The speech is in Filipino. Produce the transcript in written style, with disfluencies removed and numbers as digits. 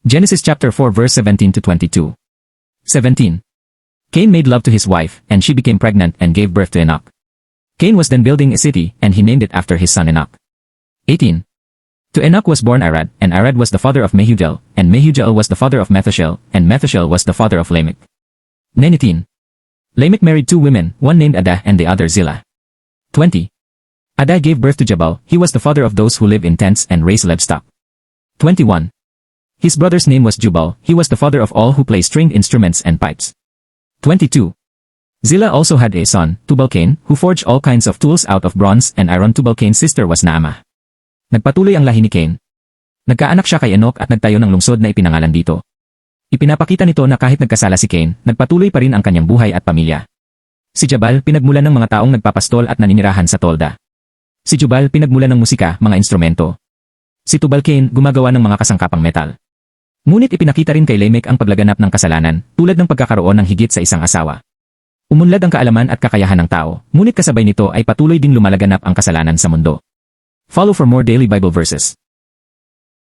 Genesis chapter 4 verse 17 to 22. 17. Cain made love to his wife, and she became pregnant and gave birth to Enoch. Cain was then building a city, and he named it after his son Enoch. 18. To Enoch was born Arad, and Arad was the father of Mehujael, and Mehujael was the father of Methushael, and Methushael was the father of Lamech. 19. Lamech married two women, one named Adah and the other Zillah. 20. Adah gave birth to Jabal, he was the father of those who live in tents and raise livestock. 21. His brother's name was Jubal, he was the father of all who play stringed instruments and pipes. 22. Zillah also had a son, Tubal-Cain, who forged all kinds of tools out of bronze, and Aaron Tubal-Cain's sister was Naamah. Nagpatuloy ang lahi ni Cain. Nagkaanak siya kay Enoch at nagtayo ng lungsod na ipinangalan dito. Ipinapakita nito na kahit nagkasala si Cain, nagpatuloy pa rin ang kanyang buhay at pamilya. Si Jabal pinagmulan ng mga taong nagpapastol at naninirahan sa tolda. Si Jubal pinagmulan ng musika, mga instrumento. Si Tubal-Cain gumagawa ng mga kasangkapang metal. Ngunit ipinakita rin kay Lamech ang paglaganap ng kasalanan, tulad ng pagkakaroon ng higit sa isang asawa. Umunlad ang kaalaman at kakayahan ng tao, ngunit kasabay nito ay patuloy ding lumalaganap ang kasalanan sa mundo. Follow for more daily Bible verses.